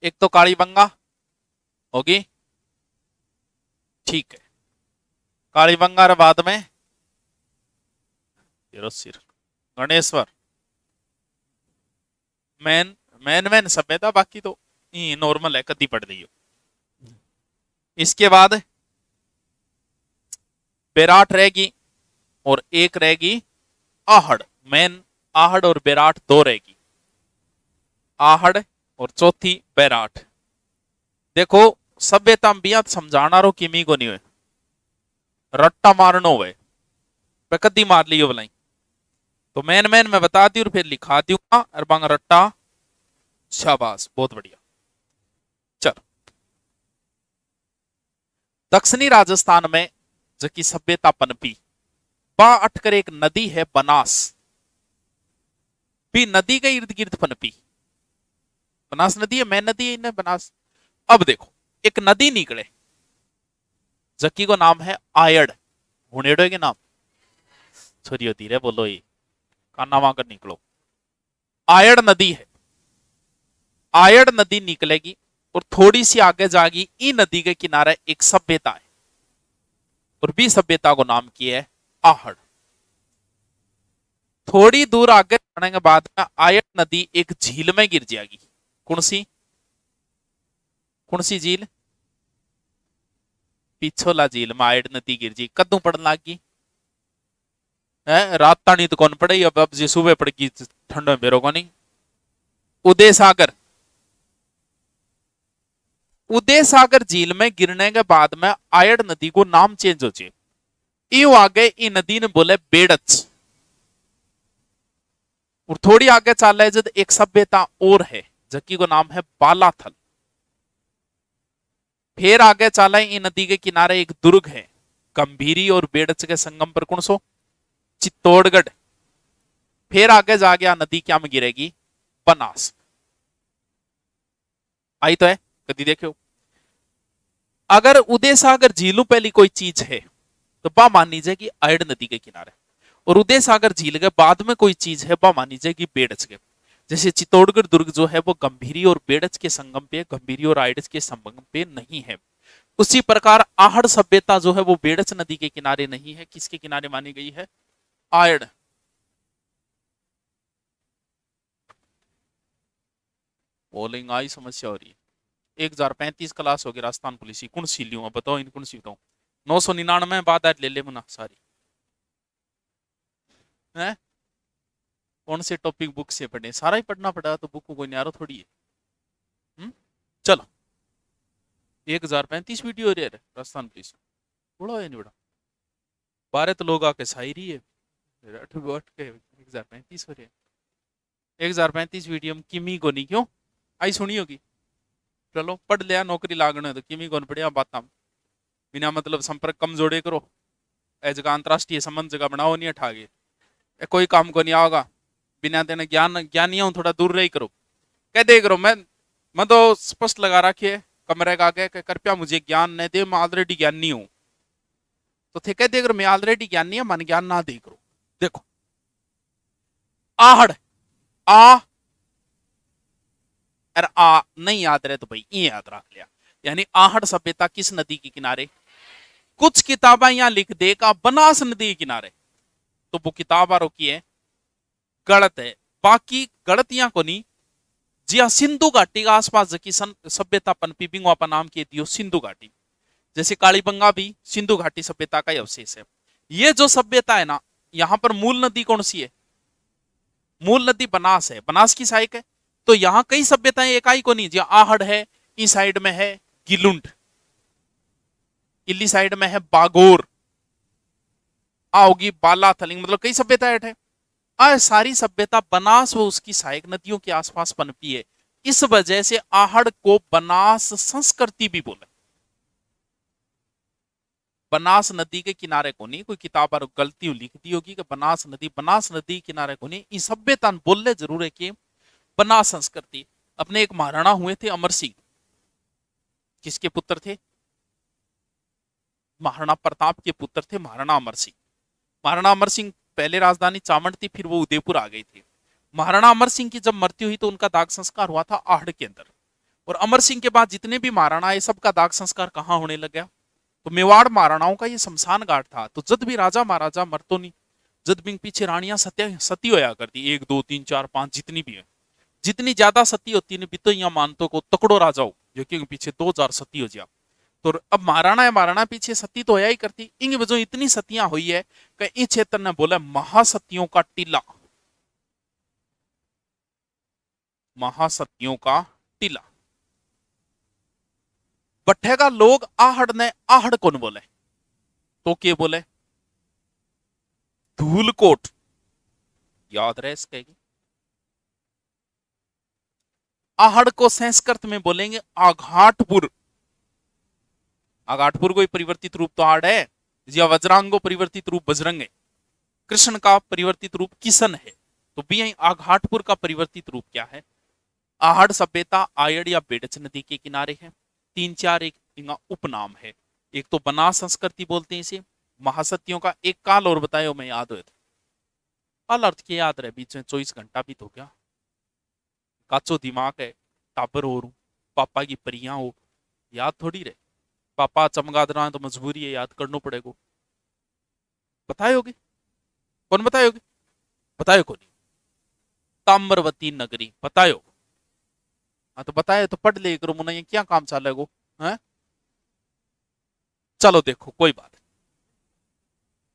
एक तो कालीबंगा होगी, ठीक है। कालीबंगा और बाद में सिर गणेश्वर। मैन मैन मैन सभ्यता, बाकी तो नॉर्मल है, कदी पढ़ रही हो। इसके बाद बेराट रहेगी और एक रहेगी आहड़। मैन आहड़ और बेराट दो रहेगी, आहड़ और चौथी बेराट। देखो सभ्यता बियात समझाना रो किमी को नहीं हुए, रट्टा मारनो हुए पे कद्दी मार लियो भलाई। तो मैन मैन मैं बता दी और फिर लिखा दूंगा और बांग रट्टा। शाबाश, बहुत बढ़िया। चल, दक्षिणी राजस्थान में जकी सभ्यता पनपी, बा अटकर एक नदी है बनास, भी नदी के इर्द गिर्द पनपी। बनास नदी है, मैं नदी है इन्हें बनास। अब देखो एक नदी निकले जकी को नाम है आयड़। हुनेडो के नाम छोरी होती रे, बोलो ये काना वहां कर निकलो। आयड़ नदी है, आयड़ नदी निकलेगी और थोड़ी सी आगे जागी, ई नदी के किनारे एक सभ्यता है और बी सभ्यता को नाम किया है आहड़। थोड़ी दूर आगे जाने के बाद में आयड़ नदी एक झील में गिर जाएगी। कौन सी? कौन सी झील? पिछोला झील में आयड़ नदी गिर जी। कद्दू पड़न लागी है, रात तानी तो कौन पड़े, अब जी सुबह पड़गी ठंड में बेरो को नहीं। उदय सागर, उदय सागर झील में गिरने के बाद में आयड़ नदी को नाम चेंज हो जाए। यू आगे ई नदी ने बोले बेड़च। और थोड़ी आगे चल रहे जब एक सभ्यता और है जकी को नाम है बालाथल। फिर आगे चला इन नदी के किनारे एक दुर्ग है, गंभीरी और बेड़च के संगम पर कौन सो? चित्तौड़गढ़। फिर आगे जा गया नदी क्या में गिरेगी? बनास। आई तो है, कदी देखो। अगर उदय सागर झीलों पहली कोई चीज है तो बा मान लीजिए कि आयड़ नदी के किनारे, और उदय सागर झील के बाद में कोई चीज है बा मान लीजिए कि बेड़च के। जैसे चित्तौड़गढ़ दुर्ग जो है वो गंभीरी और बेड़च के संगम पे, गंभीरी और आयड़ के संगम पे नहीं है। उसी प्रकार आहड़ सभ्यता जो है वो बेड़च नदी के किनारे नहीं है, किसके किनारे मानी गई है? आयड़। बोलिंग आई समस्या हो रही है। 1035 क्लास होगी राजस्थान पुलिस की, कौन सी लियो बताओ, इन कौन सी बताओ? 999 बाद ले ले मुना सारी है। कौन से टॉपिक बुक से पढ़े? सारा ही पढ़ना पड़ा तो बुक को कोई न्यारो थोड़ी है। चलो 1035 वीडियो रे राजस्थान पुलिस बड़ा है नहीं बड़ा, 12 तो लोग आके शायरी है 1035 हो रहे। 1035 वीडियो में किमी को नहीं क्यों आई सुनी होगी। चलो पढ़ लिया, नौकरी लागने तो किमी कौन पढ़िया बात बिना मतलब संपर्क कम जोड़े करो, जगह अंतरराष्ट्रीय संबंध जगह बनाओ नहीं अठा गए, कोई काम को नहीं आओगा बिना देने ज्ञान ज्ञानिया हूं थोड़ा दूर रही करो। कह दे करो मैं तो स्पष्ट लगा रखिए कमरे का आगे कृपया मुझे ज्ञान नहीं दे, मैं ऑलरेडी ज्ञानी हूं। तो थे कह दे करो मैं ऑलरेडी ज्ञानी है, मन ज्ञान ना दे करो। देखो आहड़, आ और आ नहीं याद रहे तो भाई ये याद रख लिया। यानी आहड़ सभ्यता किस नदी के किनारे? कुछ किताबें यहां लिख दे का बनास नदी के किनारे, तो वो किताब आरो की है गलत है। बाकी गलत यहाँ को नहीं। जी हाँ, सिंधु घाटी के आसपास जकी सभ्यता पनपी बिंगो अपन नाम के दियो सिंधु घाटी। जैसे कालीबंगा भी सिंधु घाटी सभ्यता का ही अवशेष है। ये जो सभ्यता है ना, यहाँ पर मूल नदी कौन सी है? मूल नदी बनास है, बनास की सहायक है। तो यहाँ कई सभ्यताएं एकाई को नहीं, जी आहड़ है, इस साइड में है गिलुंड, इली साइड में है बागोर, आओगी बाला थलिंग, मतलब कई सभ्यता है। सारी सभ्यता बनास व उसकी सहायक नदियों के आसपास पनपी है। इस वजह से आहड़ को बनास संस्कृति भी बोले। बनास नदी के किनारे को नहीं, कोई किताब पर गलती लिख दी होगी कि बनास नदी किनारे को नहीं, इस सभ्यता बोलने जरूर है कि बनास संस्कृति। अपने एक महाराणा हुए थे अमर सिंह, किसके पुत्र थे? महाराणा प्रताप के पुत्र थे महाराणा अमर सिंह। महाराणा अमर सिंह पहले राजधानी चामंड थी, फिर वो उदयपुर आ गई थी। महाराणा अमर सिंह की जब मृत्यु हुई तो उनका दाग संस्कार हुआ था आहड़ के अंदर। और अमर सिंह के बाद जितने भी महाराणा ये सबका दाग संस्कार कहाँ होने लग गया? तो मेवाड़ महाराणाओं का ये शमशान घाट था। तो जद भी राजा महाराजा मरतो नहीं, जद भी पीछे रानियां सती होया करती, 1 2 3 4 5 जितनी भी है, जितनी ज्यादा सती होती है भी तो यहाँ मानतो को तकड़ो राजा हो जो कि पीछे 2000 सती हो जा। तो अब महाराणा है, महाराणा पीछे सती तो होया ही करती, इन वजह इतनी सतियां हुई है कि इस क्षेत्र ने बोला महासतियों का टीला, महासतियों का टीला। बठेगा लोग आहड़ ने आहड़ कौन बोले? तो के बोले? धूलकोट, याद रहे इसके। आहड़ को संस्कृत में बोलेंगे आघाटपुर। आघाटपुर को परिवर्तित रूप तो आड़ है, या वज्रांगो परिवर्तित रूप बजरंग है, कृष्ण का परिवर्तित रूप किशन है। तो भी यही आघाटपुर का परिवर्तित रूप क्या है? आहड़ सभ्यता आयड़ या बेडच नदी के किनारे है। 3 4 एक इनका उपनाम है। एक तो बनास संस्कृति बोलते हैं इसे। महासतियों का एक काल और बतायो मैं याद हुए थे। काल अर्थ के याद रहे, बीच में 24 घंटा भी तो क्या काचो दिमाग है, टाबर हो रू, पापा की परियां हो, याद थोड़ी रहे। पापा चमगादड़ है तो मजबूरी है, याद करना पड़ेगा। बतायोगे कौन? बतायोगे? बतायो कौन? ताम्रवती नगरी बतायो। हाँ तो बताए तो पढ़ ले करो मुना, ये क्या काम चलेगा है? चलो देखो कोई बात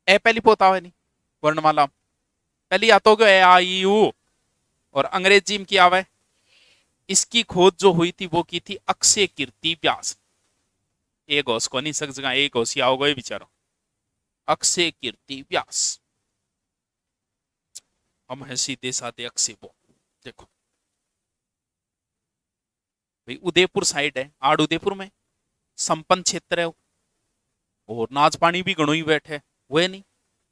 ए पहली पोता है नहीं वर्णमाला पहली आतो गो ए आई यू, और अंग्रेजी में क्या आवे? इसकी खोज जो हुई थी वो की थी अक्षय कीर्ति व्यास। एक होश को नहीं सक जगह एक होश आओ गए बेचारो, अक्षय कीर्ति व्यास। हम है सीधे साधे अक्षय वो। देखो भाई उदयपुर साइड है, आड़ उदयपुर में संपन्न क्षेत्र है, और नाच पानी भी घणो ही बैठे हुए नहीं।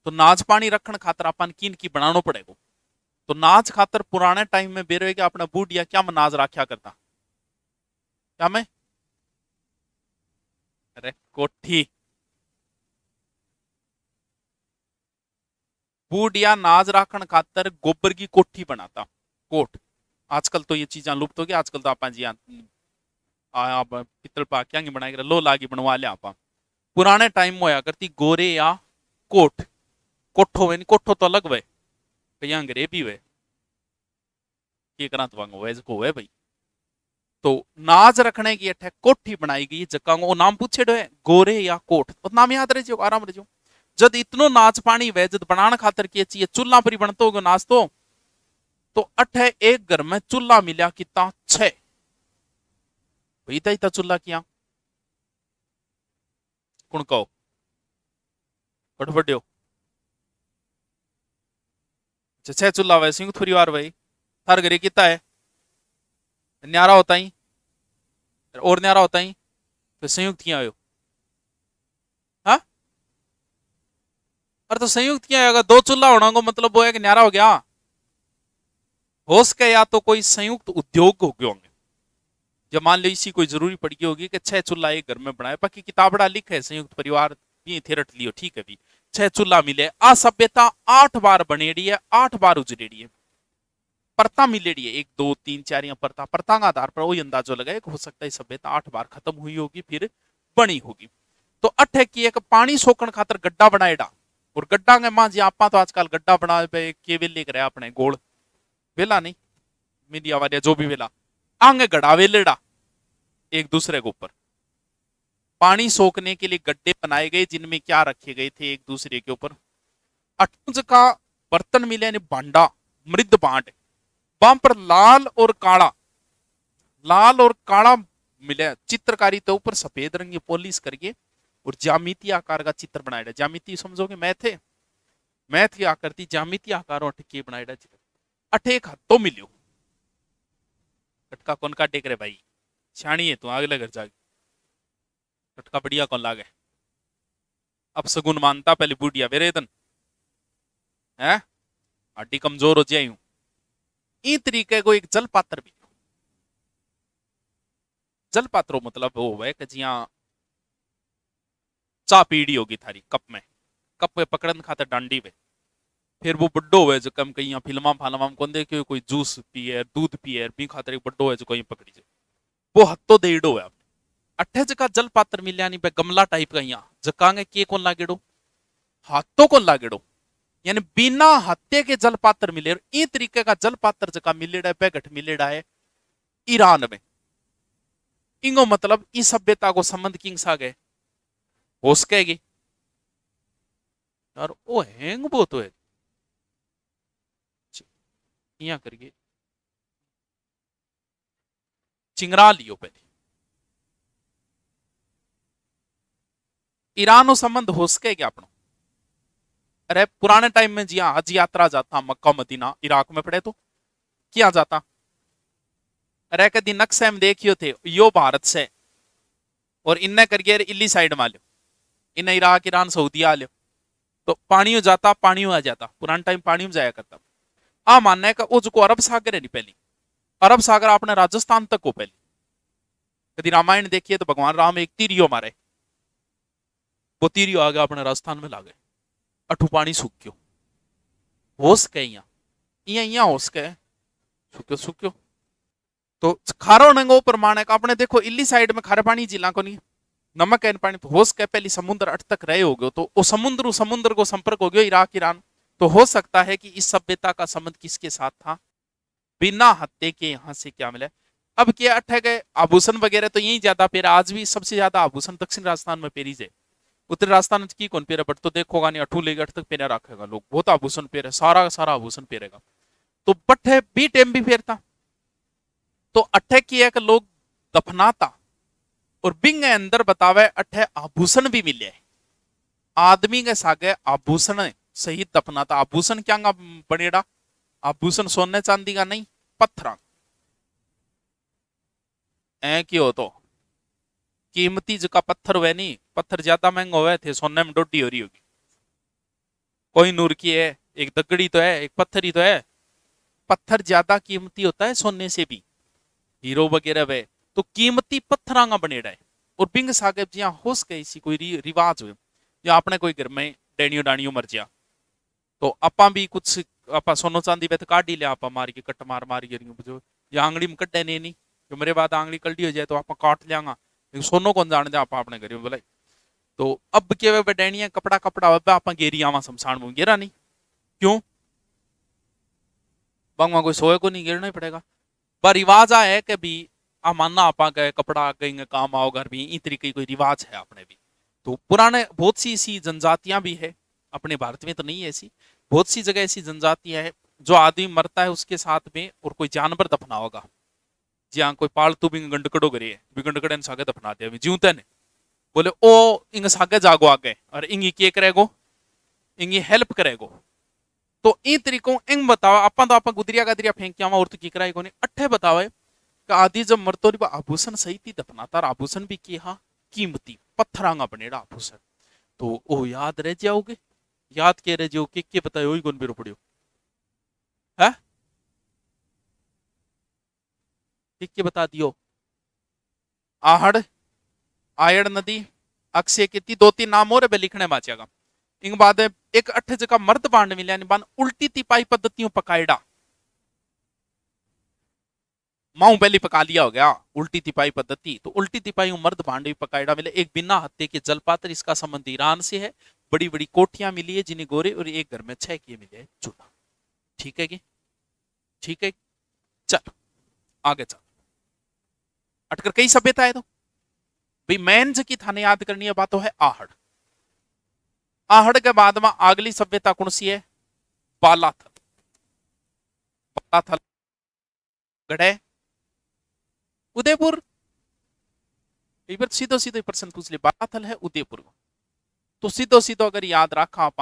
तो नाच पानी रखने खातर अपन किन की बनाना पड़ेगा। तो नाच खातर पुराने टाइम में बेरो के अपना बूढ़िया क्या में नाच राख्या करता? क्या में? अरे कोठी। बूढ़िया नाच राखण खातर गोबर की कोठी बनाता, कोट। आजकल तो ये चीजा लुप्त हो गई, आजकल तो आप जी पित्तल पा क्या बनाई लोला की बनवा लिया आप। पुराने टाइम में होया करती गोरे या कोट, कोठो वे नहीं, कोठो तो अलग वे कहीं अंग्रेज भी वे ये करा तो को है भाई। तो नाज रखने की अठे कोठी बनाई गई जगह वो नाम पूछे है गोरे या कोट, तो नाम याद रहे आराम रहो। जद इतनो नाच पानी वे जद बनाने खातर के चाहिए चूल्हा पर बनतो होगा नाच तो अठे एक घर में चूल्हा मिला कितना 6 भाई इतना चूल्हा किया कौन कहो कटबड्यो 6 चूल्हा हुआ संयुक्त परिवार भाई थार घरे कितना है न्यारा होता ही और न्यारा होता ही तो संयुक्त किया हो। हाँ अरे तो संयुक्त किया अगर 2 चूल्हा होना को मतलब वो है कि न्यारा हो गया। हो सके या तो कोई संयुक्त उद्योग हो गए होंगे, जब मान लो इसी कोई जरूरी पड़ गई होगी कि 6 चूल्हा एक घर में बनाए। बाकी किताबड़ा लिखे है संयुक्त परिवार भी थे रट लियो ठीक है भी 6 चूल्हा मिले। आ सभ्यता 8 बार बनेड़ी है, 8 बार उजड़ेड़ी है, परता मिलेड़ी है 1 2 3 4 या परता परता का आधार पर वही अंदाजो लगाए हो सकता है सभ्यता 8 बार खत्म हुई होगी फिर बनी होगी। तो अठे की एक पानी सोकण खातर गड्ढा बनाएड़ा, और गड्ढा के मां जी आप तो आजकल गड्ढा बना के वेले करे अपने गोल वेला नहीं मीडिया वाले जो भी वेला आंगे गड़ा वेलेड़ा एक दूसरे के ऊपर पानी सोखने के लिए गड्ढे बनाए गए जिनमें क्या रखे गए थे एक दूसरे के ऊपर। अटूंज का बर्तन मिले यानी भांडा मृद भांड वहां पर लाल और काला मिले चित्रकारी तो ऊपर सफेद रंग की पॉलिश करके और ज्यामिति आकार का चित्र बनाया। ज्यामिति समझोगे मैथ की आकृति ज्यामिति आकार अटके बनाया चित्र। अठे एक हत्तो मिलियो कटका कौन का टेक रे भाई छाणी है तू अगले घर जाके कटका बढ़िया कौन लागे अब सगुन मानता पहले बूढ़िया वेरेदन है हड्डी कमजोर हो जाए ई तरीके को एक जल पात्र भी जल पात्रो मतलब वो है कि जिया चा पीड़ी होगी थारी कप में पकड़न खातर डांडी में फिर वो बड्डो हुए जो कम कहीं फिल्मा फालमा कौन देखे कोई जूस पिए दूध पिए भी खातर एक बड्डो है जो कहीं पकड़ी जाए वो हत्तो देड़ो है। अठे जगह जल पात्र मिलिया नहीं गमला टाइप का यहाँ जकांगे के कौन लागेड़ो हाथों को लागेड़ो यानी बिना हत्ते के जल पात्र मिले ई तरीके का जल पात्र जका मिलेड़ा है पैगठ मिलेड़ा है ईरान में। इंगो मतलब इस सभ्यता को संबंध किंग सा गए हो सकेगी यार ओ हैंग बहुत है यहाँ करिए चिंगरा लियो पहले ईरान संबंध हो सकेगा अपनो। अरे पुराने टाइम में जी हाँ हज यात्रा जाता मक्का मदीना इराक में पड़े तो क्या जाता अरे कदी नक्शे में देखियो थे यो भारत से और इन्ने करिए इल्ली साइड में लो इन्हें इराक ईरान सऊदी आ लो तो पानी हो जाता पानी आ जाता पुराने टाइम पानी में जाया करता। आ मानना है वो जो अरब सागर है नहीं पहली अरब सागर आपने राजस्थान तक को पहली कभी रामायण देखिए तो भगवान राम एक तीरियो मारे वो तीरियो आ गया अपने राजस्थान में ला गए अठू पानी सूख गयो हो सके यहाँ हो सके सूक्यो सूक्यो तो खारो नंगो प्रमाण का अपने देखो इल्ली साइड में खारे पानी जिला को नहीं नमक है पानी तो हो सके पहले समुद्र अट तक रहे हो गयो तो वो समुद्र को संपर्क हो गयो इराक ईरान तो हो सकता है कि इस सभ्यता का संबंध किसके साथ था बिना हत्ते के यहाँ से क्या मिला। अब क्या अठे गए आभूषण वगैरह तो यही ज्यादा पेरा आज भी सबसे ज्यादा आभूषण दक्षिण राजस्थान में पेरी जाए उत्तरी राजस्थान की कौन पेरे बट तो देखोगा नहीं अठू लेगा अठ तक पेरा रखेगा लोग बहुत आभूषण पेरे सारा सारा आभूषण पेरेगा तो बट्ठे बी टेम भी फेरता तो अठे की एक लोग दफनाता और बिंग अंदर बतावे अठे आभूषण भी मिले आदमी के सागे आभूषण सहित दफनाता आभूषण क्या बनेड़ा आभूषण सोने चांदी का नहीं पत्थर ऐ क्यों तो कीमती जका पत्थर हुए नहीं पत्थर ज्यादा महंगा हुए थे सोने में डोडी हो रही होगी कोई नूर की है एक दगड़ी तो है एक पत्थर ही तो है पत्थर ज्यादा कीमती होता है सोने से भी हीरो वगैरह वे तो कीमती पत्थरांगा बनेड़ा है और बिंग सागे जिया हो सके इसी कोई रिवाज हो या अपने कोई घर में डेनियो डानियो मर जा तो आपा भी कुछ आपा सोनो चांदी वे तो काट ही लिया आपा मार के कट मार मार जो या आंगड़ी में कट्टे नहीं जो मेरे बाद आंगड़ी कल्डी हो जाए तो आप काट लियांगा सोनो कौन जान दे आप अपने घर में बोला तो अब के वे डेनिया कपड़ा कपड़ा आप गेरी आवा शमशान में गेरा नहीं क्यों बंगवा कोई सोए को नहीं गिरना ही पड़ेगा पर रिवाज है कि भी आ मानना आपा गए कपड़ा गए काम आओ घर भी इस तरीके कोई रिवाज है अपने भी तो पुराने बहुत सी ऐसी जनजातियां भी है अपने भारत में तो नहीं है ऐसी बहुत सी जगह ऐसी जनजातियां है जो आदमी मरता है उसके साथ में और कोई जानवर दफना होगा जहाँ कोई पालतू भी गंडकड़ो करे भी गंडकड़े सागे दफना दिया जीवते ने बोले ओ इंग सागे जागो आगे और इंगी के करेगो इंगी हेल्प करेगो तो इन तरीकों इंग बताओ आपा तो आपा गुदरिया गदरिया फेंक के और तो की कराई को नहीं अट्ठे बतावे कि आदि जब मरतो आभूषण सही थी दफनाता आभूषण भी किया कीमती पत्थरांगा बनेड़ा आभूषण तो ओ याद रह जाओगे याद के रह जाओ के बताओ ही गुन बिरो पड़ियो है के बता दियो आहड़ आयड़ नदी अक्षय कीती दो तीन नाम और लिखने बाचा इंग बाद एक अठ जगह मर्द बांड मिले बान उल्टी तिपाई पद्धतियों पकाएड़ा माऊ पहली पका लिया हो गया उल्टी तिपाई पद्धति तो उल्टी तिपाई मर्द भांड भी पकाएड़ा मिले एक बिना हत्ते के जलपात्र इसका संबंध ईरान से है बड़ी बड़ी कोठियां मिली है जिन्हें गोरे और एक घर में 6 किए मिले है चूल्हा ठीक है कि ठीक है चल आगे चल अटकर कई सभ्यता है तो भाई मैन की थाने याद करनी है बात तो है आहड़ आहड़ के बाद में अगली सभ्यता कौन सी है बालाथल बालाथल गढ़े उदयपुर सीधो सीधो प्रश्न पूछ ले बालाथल है उदयपुर तो सीधो सीधो अगर याद रखा आप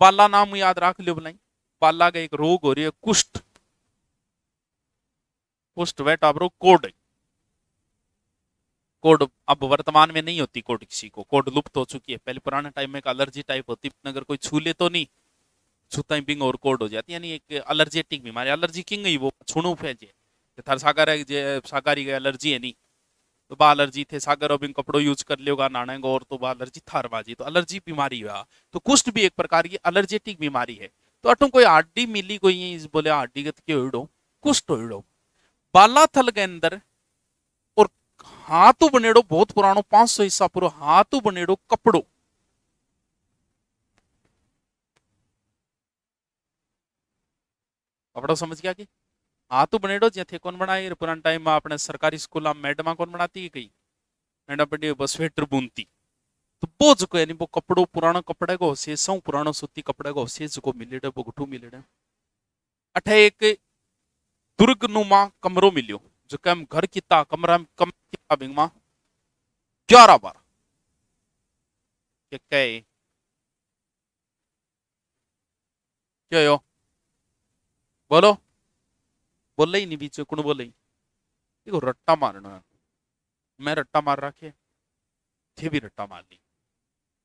बाला नाम याद रख लियो बुलाई बाला का एक रोग हो रही है कुष्ठ कुष्ठ वेटा रोग कोड कोड अब वर्तमान में नहीं होती कोड किसी को कोड लुप्त हो चुकी है पहले पुराने टाइम में एक एलर्जी टाइप होती अगर कोई छू ले तो नहीं छूता ही बिंग और कोड हो जाती यानी एक एलर्जेटिक बीमारी एलर्जी किंग ही वो छुणु फैजे थार सागर है जे सागारी का एलर्जी है नहीं तो बा एलर्जी थे सागर और कपड़ो यूज कर लियोगा नानेगा और तो बा एलर्जी थार बाजी तो एलर्जी बीमारी हुआ तो कुष्ठ भी एक प्रकार की एलर्जेटिक बीमारी है तो अटो कोई हड्डी मिली कोई बोले हड्डी के कुष्ठ हो बालाथल के अंदर हाथू बनेड़ो बहुत पुरानो 500 ईसा पूर्व हाथू बनेड़ो कपड़ो। कपड़ो समझ गया कि हाथू बनेड़ो जे थे कौन बनाए पुराने टाइम में अपने सरकारी स्कूल में मैडम कौन बनाती है कई मैडम बड़ी बस स्वेटर बुनती तो वो जो यानी वो कपड़ो पुराना कपड़े को अवशेष पुरानो सूती कपड़े को अवशेष को मिलेड़े वो गुठू मिलेड़े अठे एक दुर्ग नुमा कमरो मिलियो जो कम घर किता कमरा कम किता बिंग मा 11-12 के क्या यो बोलो बोले ही नहीं बीच कुण बोले ही देखो रट्टा मारना है मैं रट्टा मार रखे थे भी रट्टा मार ली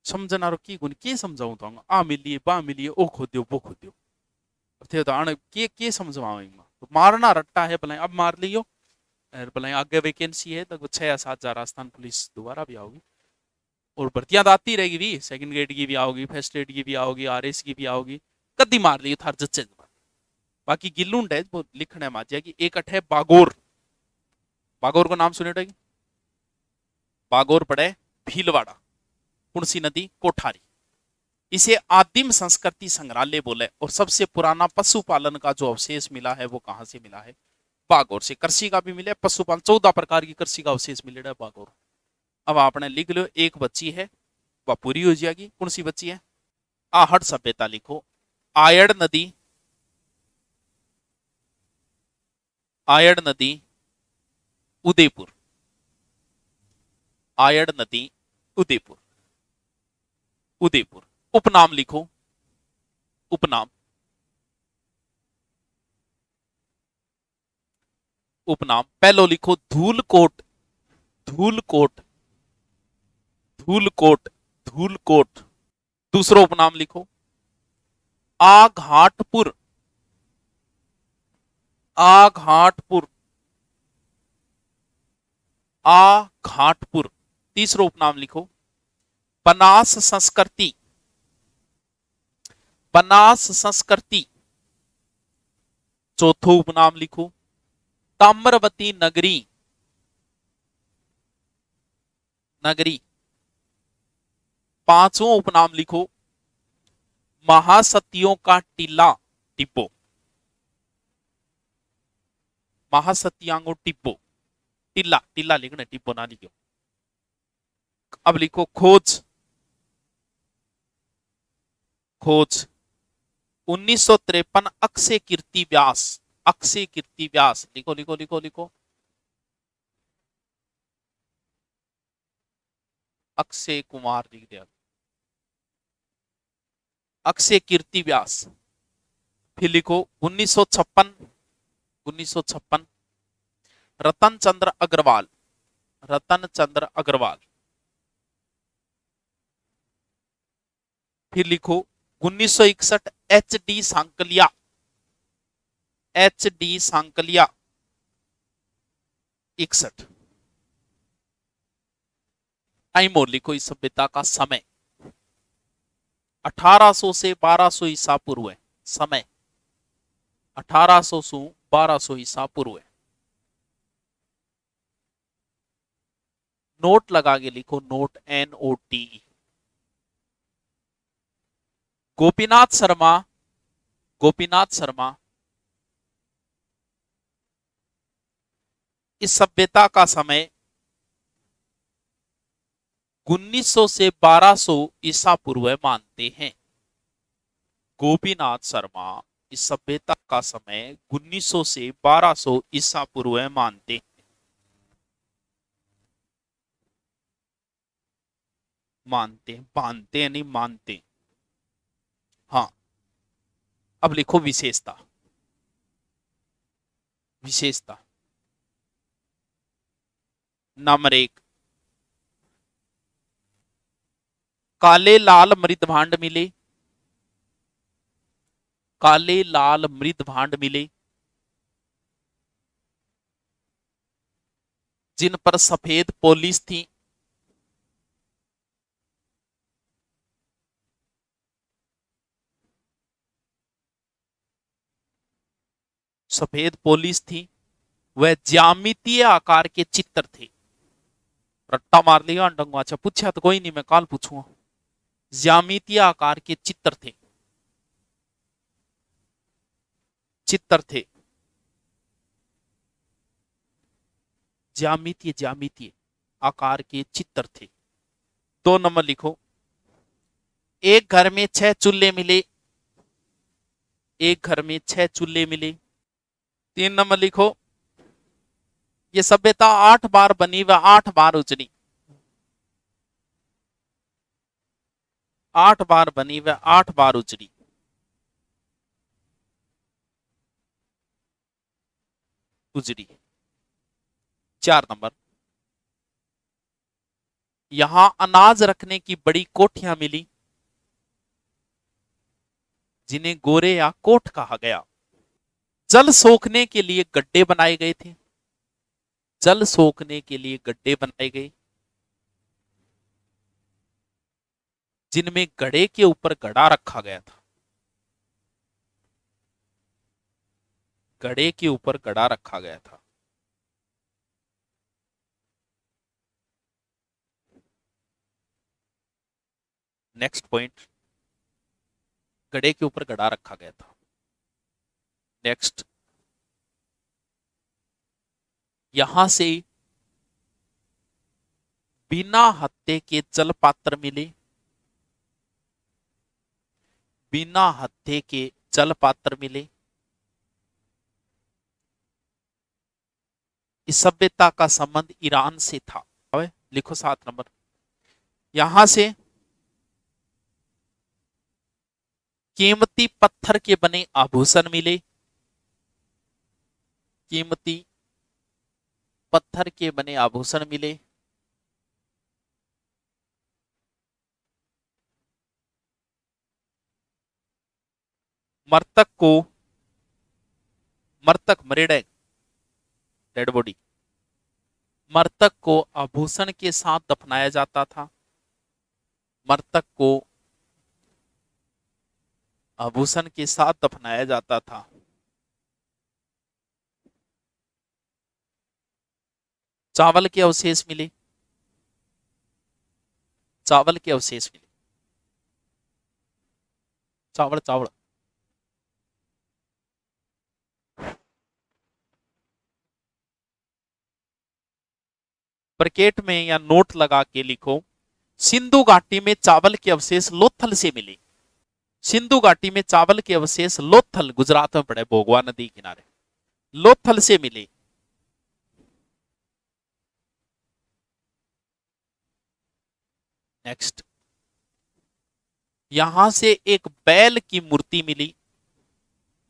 समझना रो की गुण के समझाऊं तो आ मिलिए बा मिलिए ओ खोदियो वो खोदियो थे तो आने के समझवाऊंगा तो मारना रट्टा है भला अब मार लियो भला आगे वैकेंसी है तो 6 या 7 हजार राजस्थान पुलिस दोबारा भी आओगी और भर्तियां तो आती रहेगी भी सेकंड ग्रेड की भी आओगी फर्स्ट ग्रेड की भी आओगी आरएस की भी आओगी कदी मार लियो थार जच्चे बाकी गिल्लुंड है वो लिखने माजिया की एक अठे बागोर बागोर को नाम सुने बागोर पड़े भीलवाड़ा कुणसी नदी कोठारी इसे आदिम संस्कृति संग्रहालय बोले और सबसे पुराना पशुपालन का जो अवशेष मिला है वो कहां से मिला है बागोर से कृषि का भी मिले पशुपालन 14 प्रकार की कृषि का अवशेष मिलेगा बागोर। अब आपने लिख लो एक बच्ची है वह पूरी हो जाएगी कौन सी बच्ची है आहड़ सभ्यता लिखो आयड़ नदी उदयपुर आयड़ नदी उदयपुर उदयपुर उपनाम लिखो उपनाम उपनाम पहलो लिखो धूलकोट धूलकोट धूलकोट धूलकोट दूसरो उपनाम लिखो आघाटपुर आघाटपुर आघाटपुर तीसरो उपनाम लिखो बनास संस्कृति बनास संस्कृति चौथो उपनाम लिखो ताम्रवती नगरी नगरी पांचों उपनाम लिखो महासतियों का टीला टिप्पो महासतियांगो टिप्पो टीला टीला लिखना टिप्पो ना लिखो। अब लिखो खोज खोज 1953 अक्षय कीर्ति व्यास लिखो लिखो लिखो लिखो अक्षय कुमार लिख दिया अक्षय कीर्ति व्यास फिर लिखो 1956 रतन चंद्र अग्रवाल फिर लिखो 1961 एच डी सांकलिया 61 टाइम और लिखो इस सभ्यता का समय 1800 से 1200 ईसा पूर्व है समय 1800 से 1200 ईसा पूर्व है। नोट लगा के लिखो नोट NOT गोपीनाथ शर्मा इस सभ्यता का समय 1900 से 1200 ईसा पूर्व मानते हैं। गोपीनाथ शर्मा इस सभ्यता का समय 1900 से 1200 ईसा पूर्व मानते हैं। मानते नहीं मानते। हाँ अब लिखो विशेषता नंबर 1 काले लाल मृत भांड मिले जिन पर सफेद पॉलिश थी वह ज्यामितीय आकार के चित्र थे रट्टा मार लिया अंडंगो। अच्छा पूछा तो कोई नहीं, मैं कल पूछूंगा। ज्यामितीय आकार के चित्र थे, चित्र थे, ज्यामितीय ज्यामितीय आकार के चित्र थे। 2 नंबर लिखो, एक घर में 6 चूल्हे मिले, एक घर में 6 चूल्हे मिले। 3 नंबर लिखो, ये सभ्यता 8 बार बनी व 8 बार उजड़ी, 8 बार बनी व 8 बार उजड़ी। उजड़ी। 4 नंबर, यहां अनाज रखने की बड़ी कोठियां मिली, जिन्हें गोरे या कोठ कहा गया। जल सोखने के लिए गड्ढे बनाए गए थे, जल सोखने के लिए गड्ढे बनाए गए, जिनमें घड़े के ऊपर घड़ा रखा गया था, घड़े के ऊपर घड़ा रखा गया था। नेक्स्ट पॉइंट, घड़े के ऊपर घड़ा रखा गया था। नेक्स्ट, यहां से बिना हत्थे के जल पात्र मिले, बिना हत्थे के जल पात्र मिले। इस सभ्यता का संबंध ईरान से था। लिखो 7 नंबर, यहां से कीमती पत्थर के बने आभूषण मिले, कीमती पत्थर के बने आभूषण मिले। मृतक को, मृतक मरेडे, डेड बॉडी, मृतक को आभूषण के साथ दफनाया जाता था, मृतक को आभूषण के साथ दफनाया जाता था। चावल के अवशेष मिले, चावल के अवशेष मिले, चावल चावल। ब्रैकेट में या नोट लगा के लिखो, सिंधु घाटी में चावल के अवशेष लोथल से मिले, सिंधु घाटी में चावल के अवशेष लोथल, गुजरात में पड़े भोगवा नदी किनारे, लोथल से मिले। नेक्स्ट, यहां से एक बैल की मूर्ति मिली,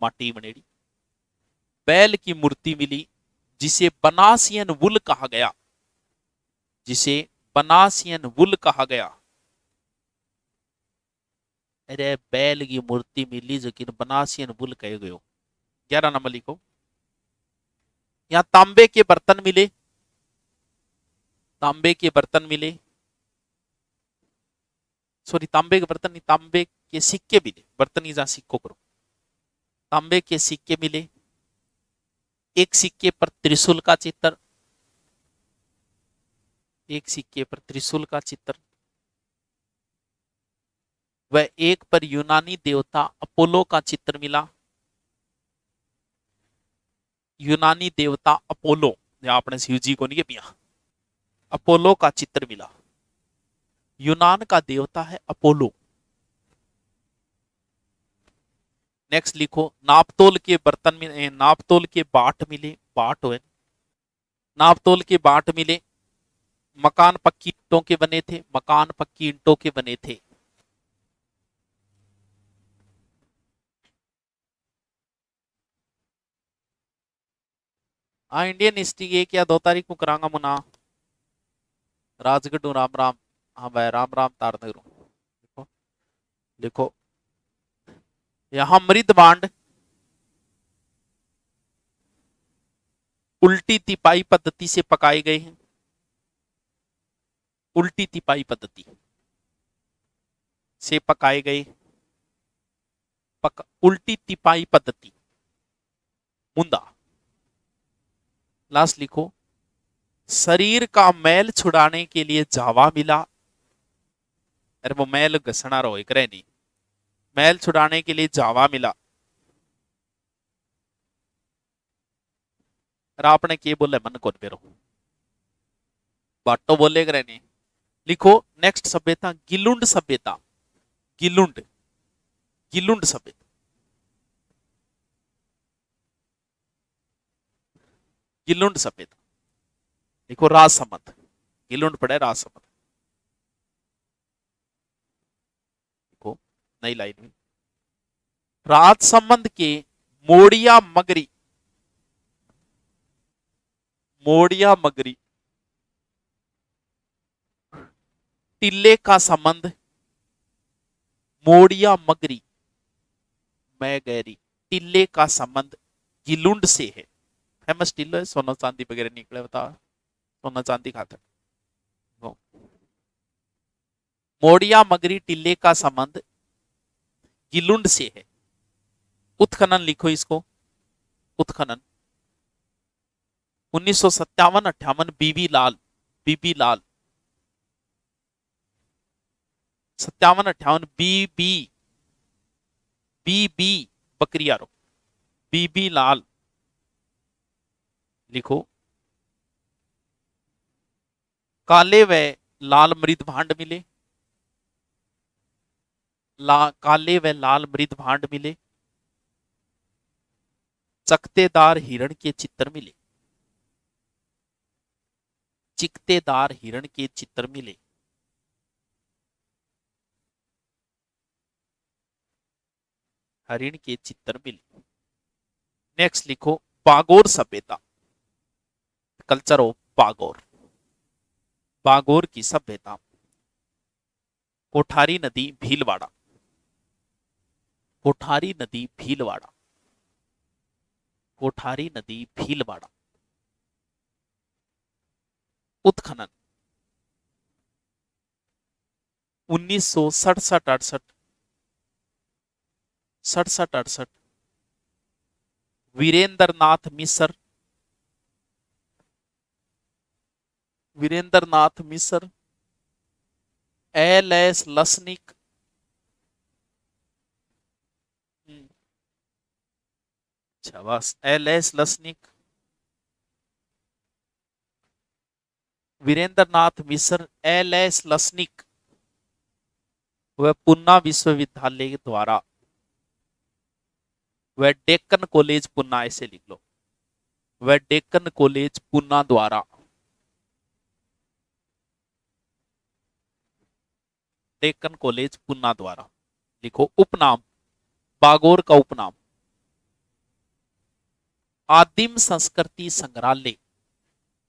माटी बनेड़ी, बैल की मूर्ति मिली, जिसे बनासियन वुल कहा गया, जिसे बनासियन वुल कहा गया। अरे बैल की मूर्ति मिली जो कि बनासियन वुल कहे गयो। 11 नंबर लिखो, यहां तांबे के बर्तन मिले, तांबे के बर्तन मिले, सॉरी तांबे के बर्तन नहीं, तांबे के सिक्के मिले, बर्तन जहां सिक्को करो, तांबे के सिक्के मिले। एक सिक्के पर त्रिशूल का चित्र, एक सिक्के पर त्रिशूल का चित्र, वह एक पर यूनानी देवता अपोलो का चित्र मिला, यूनानी देवता अपोलो, आपने शिव जी को नहीं पिया, अपोलो का चित्र मिला, यूनान का देवता है अपोलो। नेक्स्ट लिखो, नापतोल के बर्तन मिले, नापतोल के बाट मिले, बाट हुए, नापतोल के बाट मिले। मकान पक्की ईंटों के बने थे, मकान पक्की ईंटों के बने थे। हाँ इंडियन हिस्ट्री 1 या 2 तारीख को करांगा मुना, राजगढ़ राम राम। हाँ भाई राम राम तारनगर। लिखो, लिखो, यहां मृद बांड उल्टी तिपाई पद्धति से पकाए गए हैं, उल्टी तिपाई पद्धति से पकाए गए, उल्टी तिपाई पद्धति, मुंदा। लास्ट लिखो, शरीर का मैल छुड़ाने के लिए जावा मिला। अरे वो मैल घसना रो करे नहीं, मैल छुड़ाने के लिए जावा मिला। अरे आपने के बोले मन कौन पेरो, बाटो बोले करे नहीं। लिखो नेक्स्ट सभ्यता गिलुंड सभ्यता। गिलुंड, गिलुंड सभ्यता। गिलुंड सभ्यता लिखो राजसमंद। गिलुंड पड़े राजसमंद। लिखो नई लाइन में राजसमंद के मोड़िया मगरी, मोड़िया मगरी टिल्ले का संबंध मोड़िया मगरी मैं गहरी टिल्ले का संबंध गिलुंड से है। फेमस टिल्लो है, सोना चांदी वगैरह निकले बता, सोना चांदी खाता है। मोड़िया मगरी टिल्ले का संबंध गिलुंड से है। उत्खनन लिखो इसको, उत्खनन 1957-58 बीबी लाल, बीबी लाल 57-58 बीबी, बीबी बकरियारो, बीबी लाल लिखो। काले व लाल मृद भांड मिले, काले व लाल मृद भांड मिले। चकतेदार हिरण के चित्र मिले, चिकतेदार हिरण के चित्र मिले। हरिण के चित्र मिले। नेक्स्ट लिखो बागोर सभ्यता, कल्चर ऑफ बागोर। बागोर की सभ्यता कोठारी नदी भीलवाड़ा, कोठारी नदी भीलवाड़ा, कोठारी नदी भीलवाड़ा। उत्खनन 1967-68, 67-68 वीरेंद्र नाथ मिश्र, वीरेंद्र नाथ मिश्र एल.एस. लसनिक, बस एल.एस. लसनिक, वीरेंद्र नाथ मिश्र एल.एस. लसनिक वह पुन्ना विश्वविद्यालय द्वारा, वह डेक्कन कॉलेज पुन्ना, ऐसे लिख लो, वह डेक्कन कॉलेज पुन्ना द्वारा, डेक्कन कॉलेज पुन्ना द्वारा। लिखो उपनाम बागोर का उपनाम आदिम संस्कृति संग्रहालय,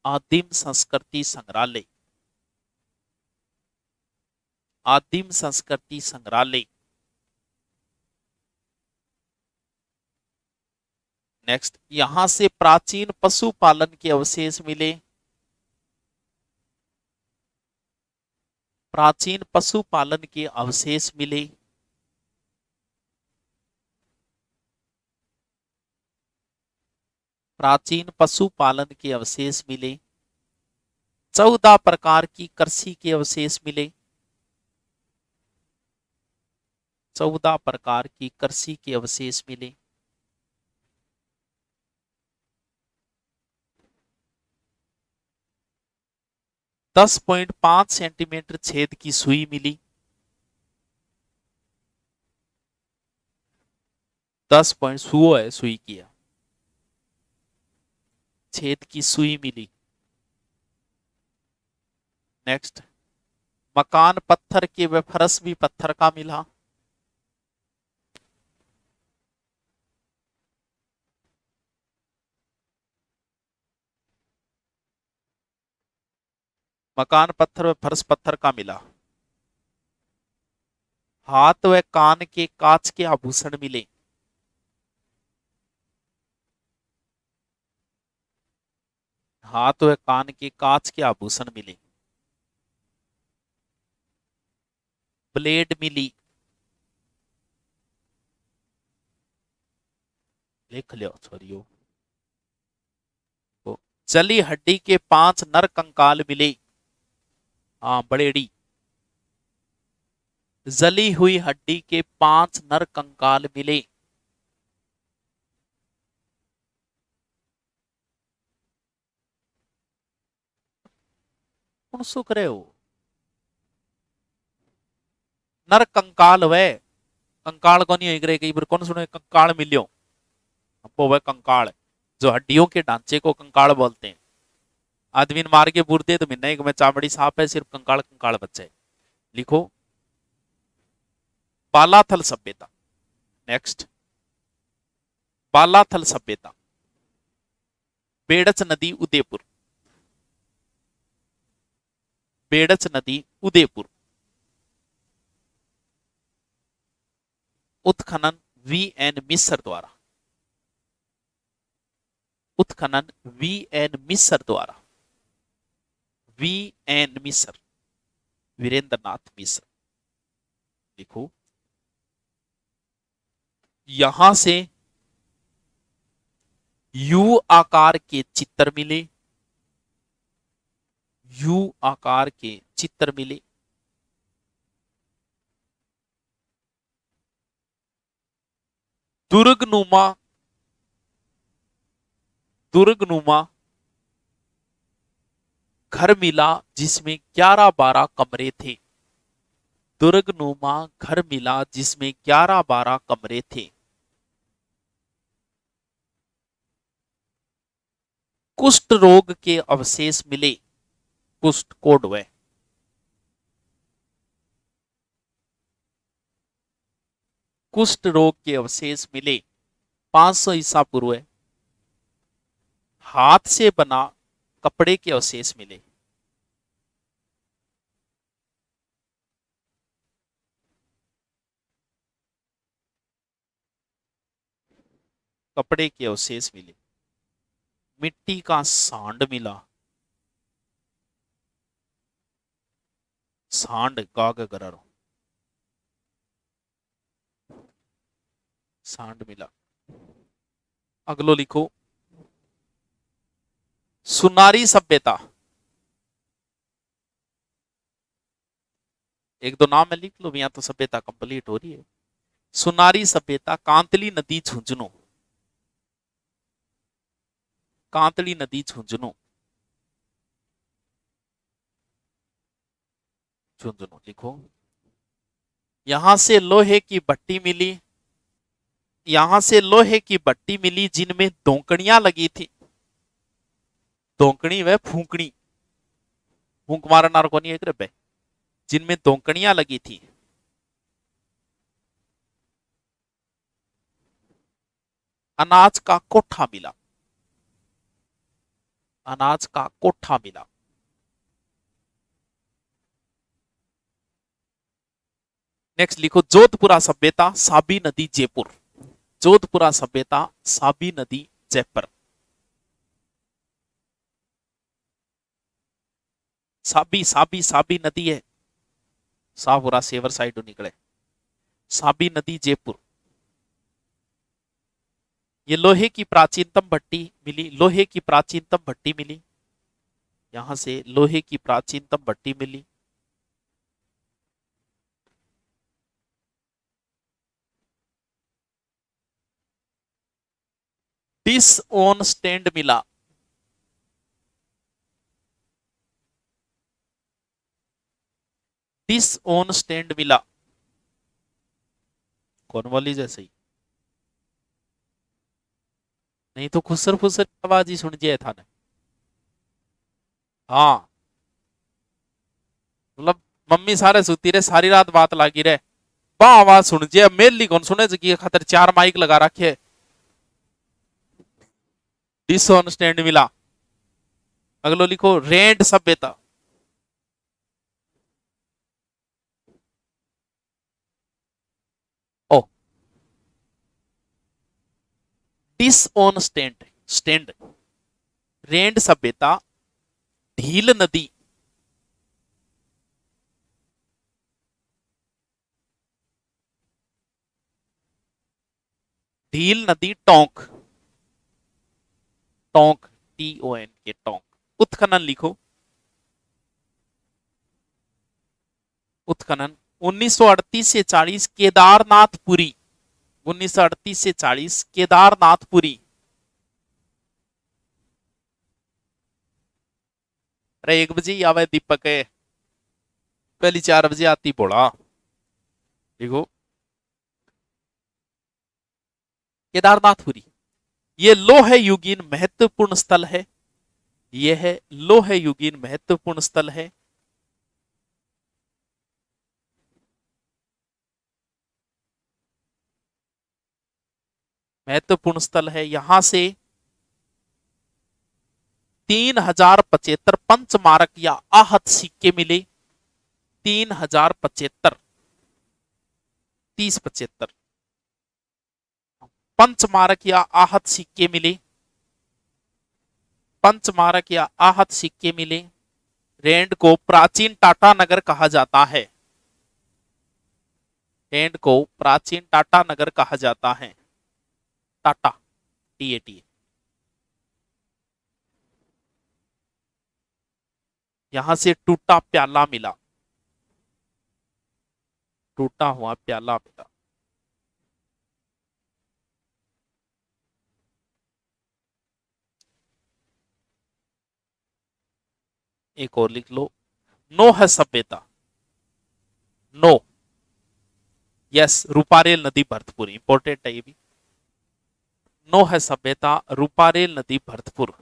आदिम संस्कृति संग्रहालय, आदिम संस्कृति संग्रहालय। नेक्स्ट यहां से प्राचीन पशुपालन के अवशेष मिले, प्राचीन पशुपालन के अवशेष मिले। प्राचीन पशुपालन के अवशेष मिले। 14 प्रकार की कृषि के अवशेष मिले, 14 प्रकार की कृषि के अवशेष मिले। दस 10.5 सेंटीमीटर छेद की सुई मिली, 10 पॉइंट सुओ है सुई की है, छेद की सुई मिली। नेक्स्ट मकान पत्थर के व फरस भी पत्थर का मिला। मकान पत्थर व फरस पत्थर का मिला। हाथ व कान के कांच के आभूषण मिले, हाथ व कान के कांच के आभूषण मिले। ब्लेड मिली, लिख लो छोरियो। जली हड्डी के 5 नर कंकाल मिले। हाँ बड़ेड़ी। जली हुई हड्डी के 5 नर कंकाल मिले। कौन सुख रहे हो? नर कंकाल वे कंकाल को नहीं हो कई बार कौन सुने कंकाल मिलियो। वो वह कंकाल जो हड्डियों के ढांचे को कंकाल बोलते हैं। आदमी ने मार के बुरदे तो मिलना एक में चामड़ी साफ है, सिर्फ कंकाल कंकाल बचे। लिखो बालाथल सभ्यता। नेक्स्ट बालाथल सभ्यता। बेड़च नदी उदयपुर। बेड़च नदी उदयपुर। उत्खनन वी.एन. मिस्र द्वारा। उत्खनन वी.एन. मिस्र द्वारा। वी.एन. मिस्र वीरेंद्र नाथ मिस्र। लिखो यहां से यू आकार के चित्र मिले। यू आकार के चित्र मिले। दुर्गनुमा दुर्गनुमा घर मिला जिसमें 11-12 कमरे थे। दुर्गनुमा घर मिला जिसमें 11-12 कमरे थे। कुष्ठ रोग के अवशेष मिले। कुष्ठ कोड वे कुष्ठ रोग के अवशेष मिले 500 ईसा पूर्व। हाथ से बना कपड़े के अवशेष मिले। कपड़े के अवशेष मिले। मिट्टी का सांड मिला। सांड गाग गरर सांड मिला। अगलो लिखो सुनारी सभ्यता। एक दो नाम में लिख लो, यहां तो सभ्यता कंप्लीट हो रही है। सुनारी सभ्यता कांतली नदी झुंझुनू। कांतली नदी झुंझुनू। झुंझुनू लिखो। यहां से लोहे की भट्टी मिली। यहां से लोहे की भट्टी मिली जिनमें दोकड़ियां लगी थी। दोकड़ी व फूकनी फूंक मारनार को नहीं एक रे, जिनमें दोकड़ियां लगी थी। अनाज का कोठा मिला। अनाज का कोठा मिला। नेक्स्ट लिखो जोधपुरा सभ्यता साबी नदी जयपुर। जोधपुरा सभ्यता साबी नदी जयपुर। साबी साबी साबी नदी है। सापुरा सेवर साइड निकले। साबी नदी जयपुर। ये लोहे की प्राचीनतम भट्टी मिली। लोहे की प्राचीनतम भट्टी मिली। यहां से लोहे की प्राचीनतम भट्टी मिली। डिस ऑन स्टैंड मिला। डिस ऑन स्टैंड मिला। कौन वाली जैसे ही नहीं तो खुसर फुसर आवाज ही सुन जाए था ने। हाँ मतलब मम्मी सारे सुती रहे, सारी रात बात लागी रहे, बा आवाज सुन जाए मेरी कौन सुने की खातर 4 माइक लगा रखे। डिस ऑन स्टैंड मिला। अगलो लिखो रेंड सभ्यता। ओ डिस ऑन स्टैंड स्टैंड। रेंड सभ्यता ढील नदी। ढील नदी टोंक। टोंक TONK टोंक। उत्खनन लिखो, उत्खनन 1938 से 40 केदारनाथपुरी, 1938 से 40 केदारनाथपुरी। अरे 1 बजे ही आवे दीपक है, पहली 4 बजे आती बोला। देखो केदारनाथपुरी, ये लौह युगीन महत्वपूर्ण स्थल है, यह है लौह युगीन महत्वपूर्ण स्थल है। महत्वपूर्ण स्थल है, यहां से 3075 पंचमारक या आहत सिक्के मिले। 3075, 3075 पंचमारक या आहत सिक्के मिले, पंचमारक या आहत सिक्के मिले। रैंड को प्राचीन टाटा नगर कहा जाता है, रैंड को प्राचीन टाटा नगर कहा जाता है। टाटा, TATA। यहां से टूटा प्याला मिला, टूटा हुआ प्याला मिला। एक और लिख लो, नो है सभ्यता, नो, यस, रूपारेल नदी भरतपुर, इंपॉर्टेंट है ये भी। नो है सभ्यता, रूपारेल नदी भरतपुर,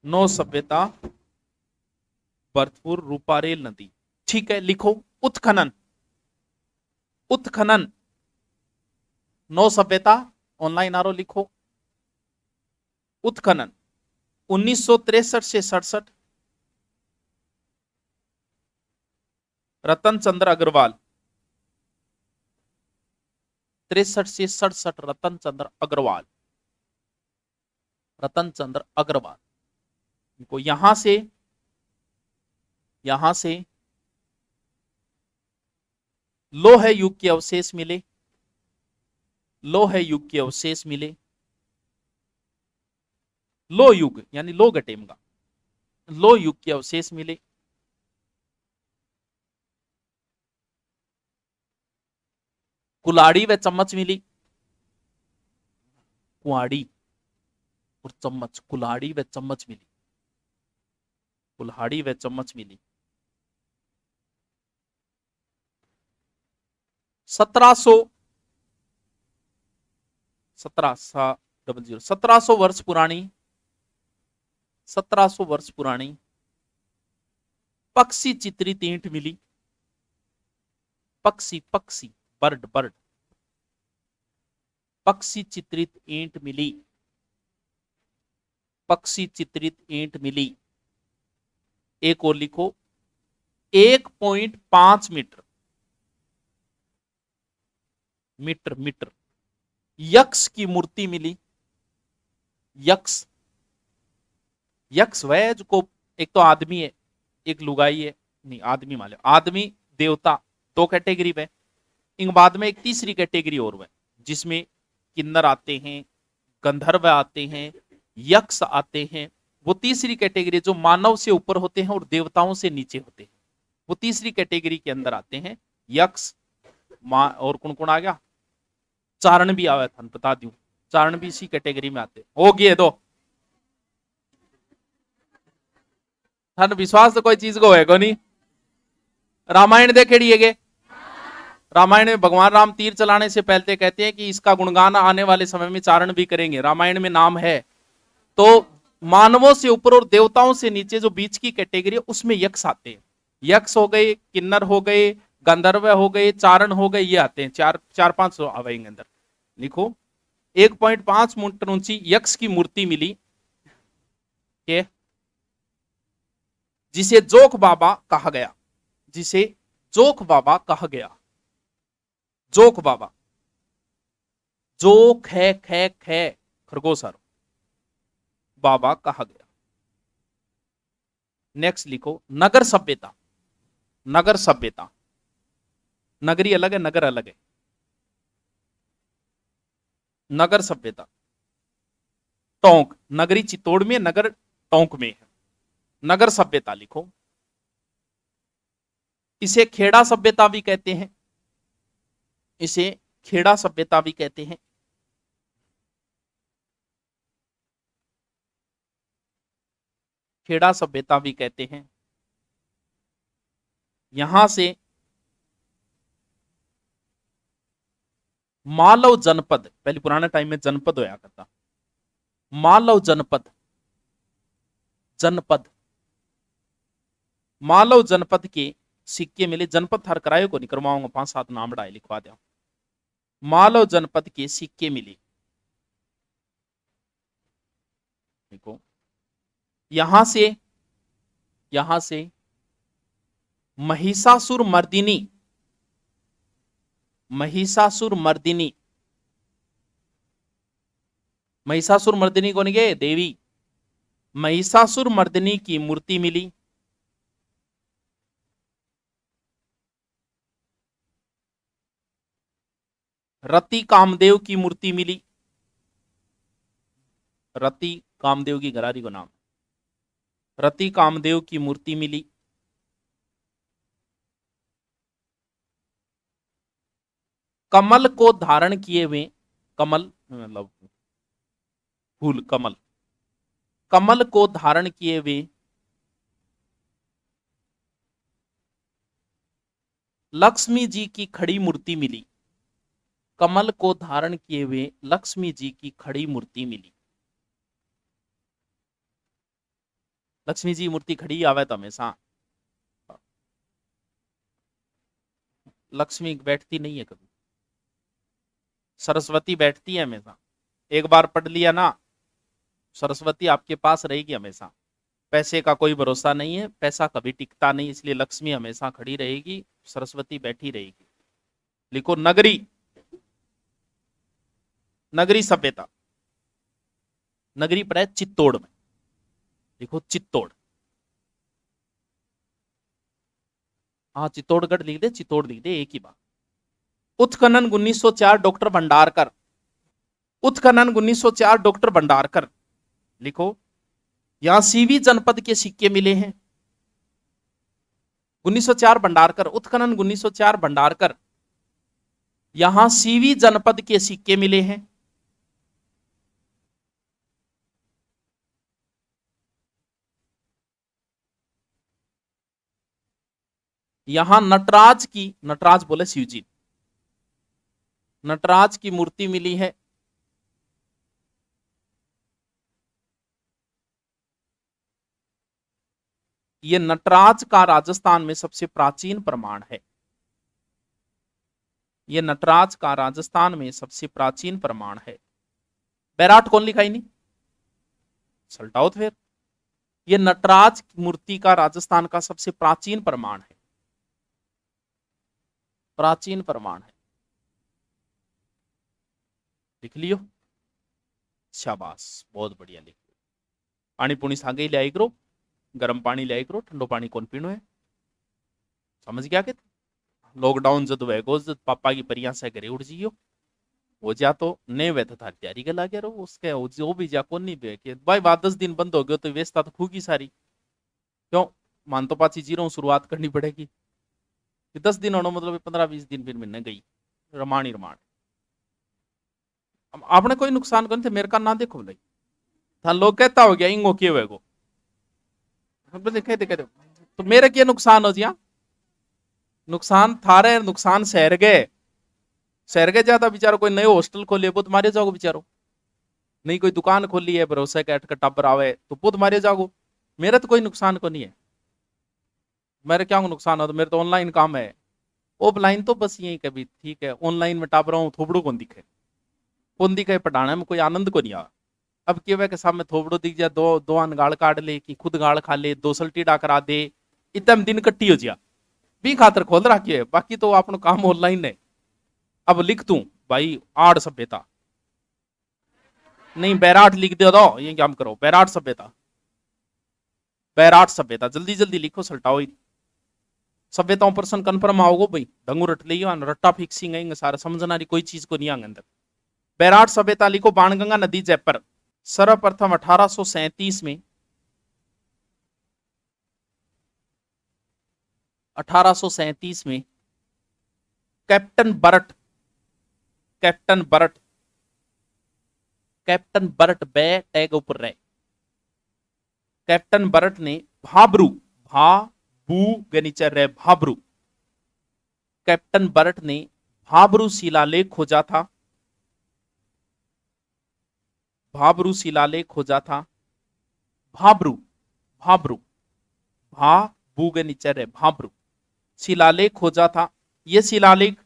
नो सभ्यता भरतपुर रूपारेल नदी। ठीक है, लिखो उत्खनन, उत्खनन नो सभ्यता, ऑनलाइन आरो लिखो। उत्खनन 1963 से 67, रतन चंद्र अग्रवाल। 63 से 67, रतन चंद्र अग्रवाल, रतन चंद्र अग्रवाल। इनको यहां से लौह युग के अवशेष मिले, लौह युग के अवशेष मिले। लो युग यानी लो गटेमगा, लो युग के अवशेष मिले। कुल्हाड़ी व चम्मच मिली, कुआड़ी और चम्मच, कुल्हाड़ी व चम्मच मिली, कुल्हाड़ी व चम्मच मिली। 1700 वर्ष पुरानी, 1700 वर्ष पुरानी पक्षी चित्रित ईंट मिली, पक्षी, पक्षी, बर्ड, बर्ड, पक्षी चित्रित ईंट मिली, पक्षी चित्रित ईंट मिली। एक और लिखो, 1.5 मीटर, मीटर, मीटर यक्ष की मूर्ति मिली। यक्ष, यक्ष वह जो, एक तो आदमी है, एक लुगाई है, नहीं आदमी मान लो, आदमी देवता, 2 कैटेगरी में। इन बाद में एक तीसरी कैटेगरी और है, जिसमें किन्नर आते हैं, गंधर्व आते हैं, यक्ष आते हैं। वो तीसरी कैटेगरी जो मानव से ऊपर होते हैं और देवताओं से नीचे होते हैं, वो तीसरी कैटेगरी के अंदर आते हैं। यक्ष, और कौन कौन आ गया, चारण भी आया था, बता दूं, चारण भी इसी कैटेगरी में आते। हो गए दो, थान विश्वास तो कोई चीज को है को नहीं। रामायण देखेड़िए गे, रामायण में भगवान राम तीर चलाने से पहले कहते हैं कि इसका गुणगान आने वाले समय में चारण भी करेंगे, रामायण में नाम है। तो मानवों से ऊपर और देवताओं से नीचे जो बीच की कैटेगरी है, उसमें यक्ष आते हैं। यक्ष हो गए, किन्नर हो गए, गंधर्व हो गए, चारण हो गए, ये आते हैं। 4-5 आवेंगे अंदर। लिखो, 1.5 मीटर ऊंची यक्ष की मूर्ति मिली, के जिसे जोक बाबा कहा गया, जिसे जोक बाबा कहा गया। जोक बाबा, जोक है, खे खे खरगोशर, बाबा कहा गया। नेक्स्ट लिखो, नगर सभ्यता, नगर सभ्यता, नगरी अलग है, नगर अलग है। नगर सभ्यता, टोंक, नगरी चित्तौड़ में, नगर टोंक में है। नगर सभ्यता लिखो। इसे खेड़ा सभ्यता भी कहते हैं, इसे खेड़ा सभ्यता भी कहते हैं। खेड़ा सभ्यता भी कहते हैं। यहां से मालव जनपद, पहले पुराने टाइम में जनपद होया करता, मालव जनपद, जनपद, मालव जनपद के सिक्के मिले। जनपद थार कराए को नहीं करवाऊंगा, 5-7 नाम डाय लिखवा दिया। मालव जनपद के सिक्के मिले। देखो यहां से महिषासुर मर्दिनी, महिषासुर मर्दिनी, महिषासुर मर्दिनी कौन गए? देवी। महिषासुर मर्दिनी की मूर्ति मिली। रति कामदेव की मूर्ति मिली। रति कामदेव की घरारी को नाम, रति कामदेव की मूर्ति मिली। कमल को धारण किए हुए, कमल मतलब फूल, कमल, कमल को धारण किए हुए लक्ष्मी जी की खड़ी मूर्ति मिली। कमल को धारण किए हुए लक्ष्मी जी की खड़ी मूर्ति मिली। लक्ष्मी जी मूर्ति खड़ी आवे तो हमेशा, लक्ष्मी बैठती नहीं है कभी, सरस्वती बैठती है हमेशा। एक बार पढ़ लिया ना, सरस्वती आपके पास रहेगी हमेशा। पैसे का कोई भरोसा नहीं है, पैसा कभी टिकता नहीं, इसलिए लक्ष्मी हमेशा खड़ी रहेगी, सरस्वती बैठी रहेगी। लिखो नगरी, नगरी सभ्यता। नगरी पर है चित्तौड़ में, लिखो चित्तौड़। हाँ चित्तौड़गढ़ लिख दे, चित्तौड़ लिख दे, एक ही बात। उत्खनन 1904 डॉक्टर भंडारकर, उत्खनन 1904 डॉक्टर भंडारकर। लिखो यहां सीवी जनपद के सिक्के मिले हैं। 1904 भंडारकर, उत्खनन 1904 भंडारकर। यहां सीवी जनपद के सिक्के मिले हैं। यहां नटराज की, नटराज बोले शिवजी, नटराज की मूर्ति मिली है। यह नटराज का राजस्थान में सबसे प्राचीन प्रमाण है। यह नटराज का राजस्थान में सबसे प्राचीन प्रमाण है। बैराट कौन लिखा ही नहीं, सल्टाओ तो फिर। यह नटराज मूर्ति का राजस्थान का सबसे प्राचीन प्रमाण है, प्राचीन प्रमाण है। लिख लियो, शाबाश, बहुत बढ़िया लिख लियो। पानी पुणी सागे ही लिया करो, गर्म पानी लिया करो, ठंडो पानी कौन पीनो है, समझ गया कि लॉकडाउन जद वेगो, जद पापा की परिया से घरे उड़ जियो, वो जा तो नहीं वे तो थारी तैयारी के लागे रहो उसके, वो भी जा कौन नहीं बे के भाई बात 10 दिन बंद हो गयो तो व्यवस्था तो खूगी सारी, क्यों मान तो पाची जीरो शुरुआत करनी पड़ेगी। 10 दिन होना मतलब 15-20 दिन फिर मिलने गई, रमान ही रमान। आपने कोई नुकसान कर थे मेरे का ना देखो भाई, था लोग कहता हो गया इंगो के वेगो, देखे तो मेरे क्या नुकसान हो जिया, नुकसान थारे, नुकसान शहर गए, शहर के ज्यादा बेचारो। कोई नए हॉस्टल खोलिए वो तुम्हारे जाओगे बेचारो, नहीं कोई दुकान खोली है भरोसे का अटक टब्बर आवे तो वो तुम्हारे जाओ। मेरा तो कोई नुकसान को नहीं है, मेरे क्या नुकसान हो, तो मेरे तो ऑनलाइन काम है। ऑफलाइन तो बस यही कभी ठीक है, ऑनलाइन में टाप रहा हूँ, थोबड़ो कौन दिखे पढ़ाने में कोई आनंद को नहीं आ। अब क्या के सामने थोबड़ो दिख जाए, दो अन गाल काट ले कि खुद गाल खा ले, 2 सल्टी करा दे, इतम दिन कट्टी हो जा भी खातर खोल रखी है, बाकी तो अपना काम ऑनलाइन है। अब लिख तू भाई आड़ सभ्यता, नहीं बैराट लिख दे दो, ये क्या करो, बैराट सभ्यता, बैराट सभ्यता, जल्दी जल्दी लिखो, सल्टाओ। सभ्यताओं प्रश्न कन्फर्म आओगे भाई, ढंगू रट लियो, रट्टा फिक्सिंग है सारा, समझना रही कोई चीज को नहीं आगे अंदर। बैराट सभ्यता लिखो, बाणगंगा नदी जयपुर। सर्वप्रथम 1837 में 1837 में कैप्टन बरट कैप्टन बरट कैप्टन बरट बे टैग ऊपर रहे। कैप्टन बरट ने भाबरू भाबू गनीचर रहे भाबरू कैप्टन बरट ने भाबरू शिलालेख खोजा था। भाबरू शिलालेख खोजा था। भाबरू भाबरू भाबू गनीचर है भाबरू शिलालेख खोजा था। यह शिलालेख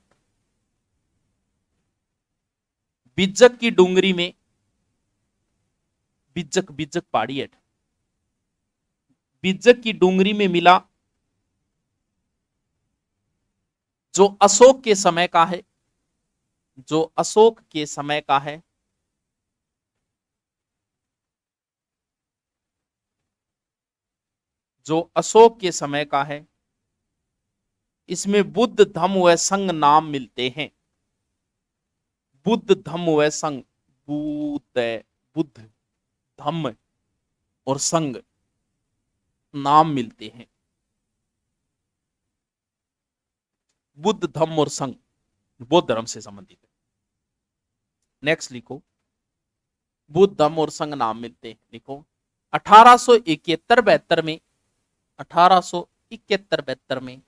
बिज्जक की डूंगरी में बिज्जक बिज्जक पहाड़ी है बिज्जक की डूंगरी में मिला जो अशोक के समय का है। जो अशोक के समय का है। जो अशोक के समय का है। इसमें बुद्ध धम्म व संघ नाम मिलते हैं। बुद्ध धम्म व संघ बुद्ध धम्म और संघ नाम मिलते हैं। बुद्ध धम्म और संघ बौद्ध धर्म से संबंधित है। नेक्स्ट लिखो बुद्ध धम्म और संघ नाम मिलते हैं। लिखो 1871-72 में 1871-72 में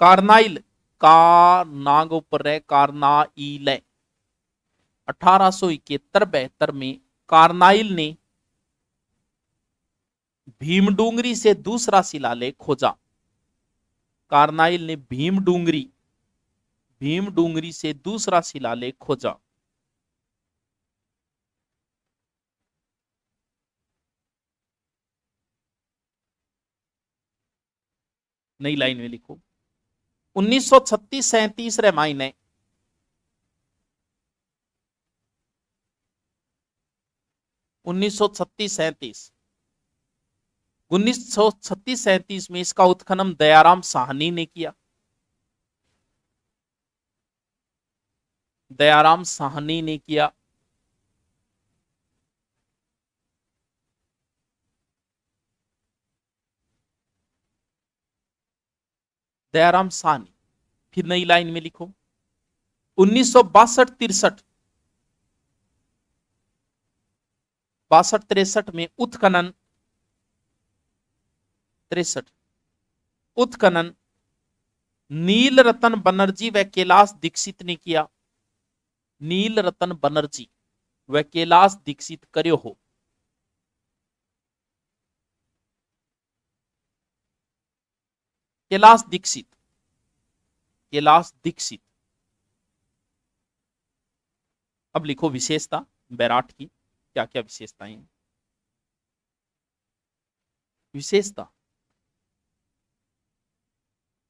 कार्नाइल का नाग ऊपर है कार्नाइल 1871-72 में कार्नाइल ने भीमडूंगरी से दूसरा शिलालेख खोजा। कार्नाइल ने भीमडूंगरी से दूसरा शिलालेख खोजा। नई लाइन में लिखो 1936-37 रे महीने 1936-37 में इसका उत्खनन दयाराम साहनी ने किया। दयाराम साहनी ने किया। दयाराम साहनी। फिर नई लाइन में लिखो 1962-63 62-63 में उत्खनन 63 उत्खनन नील रतन बनर्जी व कैलाश दीक्षित ने किया। नील रतन बनर्जी व कैलाश दीक्षित करो हो। कैलाश दीक्षित अब लिखो विशेषता बैराट की क्या क्या विशेषताएं हैं। विशेषता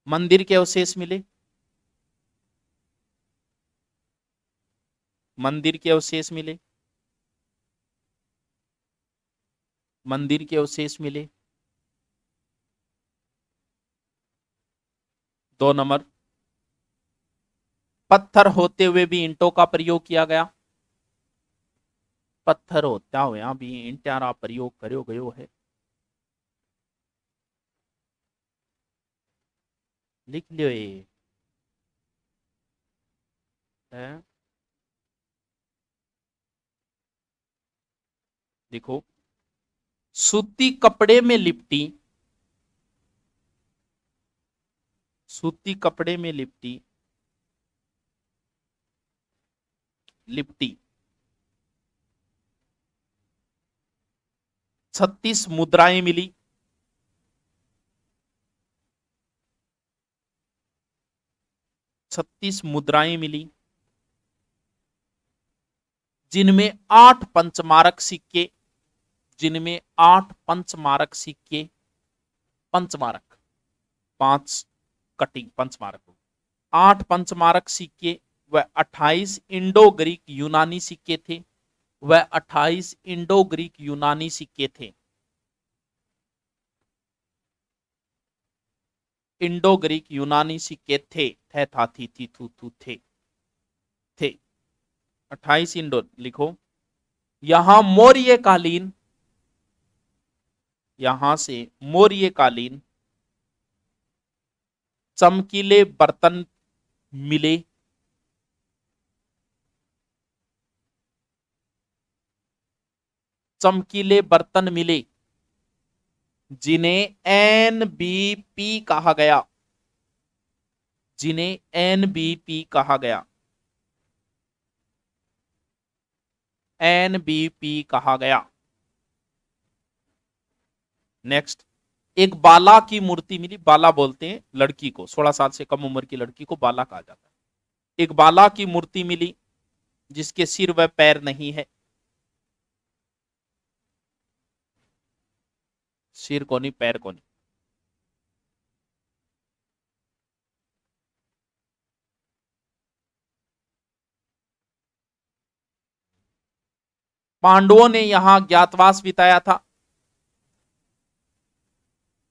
मंदिर के अवशेष मिले। मंदिर के अवशेष मिले। मंदिर के अवशेष मिले। 2 नंबर पत्थर होते हुए भी ईंटों का प्रयोग किया गया। पत्थर होता हुआ भी ईंटा प्रयोग करो गयो है। लिख लियो ये है। देखो सूती कपड़े में लिपटी सूती कपड़े में लिपटी 36 मुद्राएं मिली। 36 मुद्राएं मिली जिनमें 8 पंचमारक सिक्के जिनमें 8 पंचमारक सिक्के पंचमारक 5 कटिंग पंचमारक 8 पंचमारक सिक्के व 28 इंडो ग्रीक यूनानी सिक्के थे। वह 28 इंडो ग्रीक यूनानी सिक्के थे। इंडो ग्रीक यूनानी सिक्के थे था थी थू थू थे 28 इंडो लिखो। यहां से मौर्य कालीन चमकीले बर्तन मिले, चमकीले बर्तन मिले जिन्हें एनबीपी कहा गया, जिन्हें एनबीपी कहा गया, एनबीपी कहा गया। नेक्स्ट, एक बाला की मूर्ति मिली, बाला बोलते हैं लड़की को, 16 साल से कम उम्र की लड़की को बाला कहा जाता है। एक बाला की मूर्ति मिली जिसके सिर व पैर नहीं है, सिर को नहीं पैर को नहीं। पांडवों ने यहां ज्ञातवास बिताया था,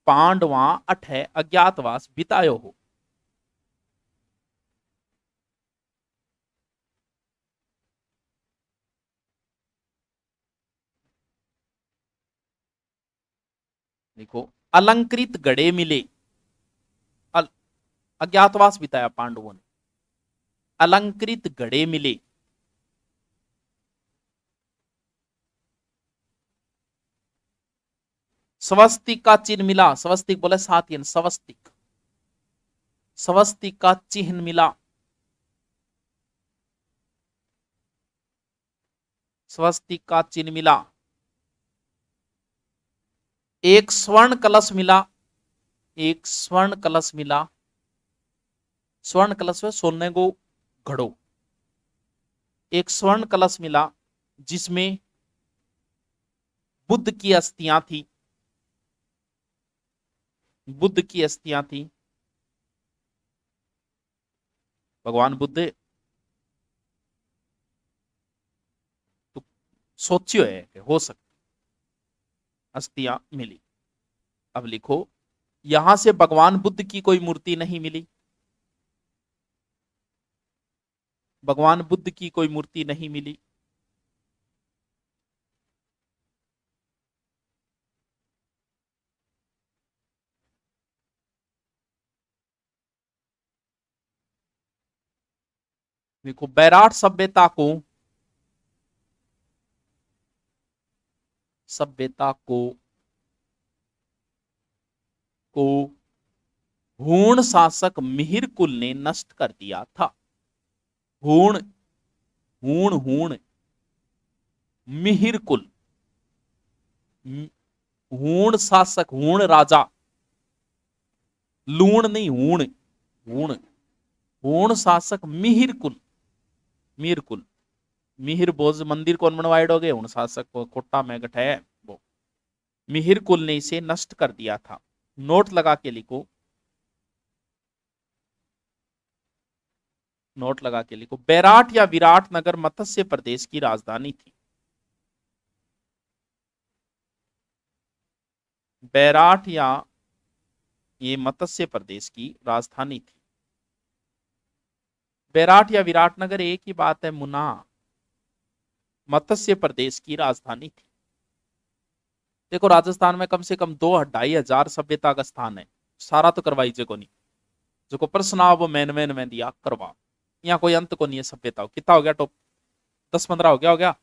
पांडवा अठे अज्ञातवास बितायो हो। देखो, अलंकृत घड़े मिले, अज्ञातवास बिताया पांडवों ने, अलंकृत घड़े मिले, स्वस्तिक का चिन्ह मिला, स्वस्तिक बोले साथियन, स्वस्तिक, स्वस्तिक का चिन्ह मिला, स्वस्तिक का चिन्ह मिला। एक स्वर्ण कलश मिला, एक स्वर्ण कलश मिला, स्वर्ण कलश में सोने को घड़ो, एक स्वर्ण कलश मिला जिसमें बुद्ध की अस्थियां थी, बुद्ध की अस्थियां थी, भगवान बुद्ध। तो सोचियो है कि हो सकता अस्थियां मिली। अब लिखो, यहां से भगवान बुद्ध की कोई मूर्ति नहीं मिली, भगवान बुद्ध की कोई मूर्ति नहीं मिली। देखो, बैराट सभ्यता को, सभ्यता को हूण शासक मिहिरकुल ने नष्ट कर दिया था। हूण, हूण, हूण, मिहिरकुल, हूण शासक, हूण राजा, लूण नहीं, हूण, हूण, हूण शासक मिहिरकुल, मीरकुल, मिहिर बोझ मंदिर कौन बनवाए हूण शासक को कोटा में गठे वो, मिहिरकुल ने इसे नष्ट कर दिया था। नोट लगा के लिखो, नोट लगा के लिखो, बैराट या विराट नगर मत्स्य प्रदेश की राजधानी थी। बैराट या ये मत्स्य प्रदेश की राजधानी थी। बैराट या विराटनगर एक ही बात है मुना, मत्स्य प्रदेश की राजधानी थी। देखो, राजस्थान में कम से कम 2-2.5 हजार सभ्यता का स्थान है, सारा तो करवाई को नहीं, जो को प्रश्न आ वो मैन मैन में दिया करवा, यहाँ कोई अंत को नहीं है सभ्यता। कितना हो गया? टॉप 10-15 हो गया, हो गया।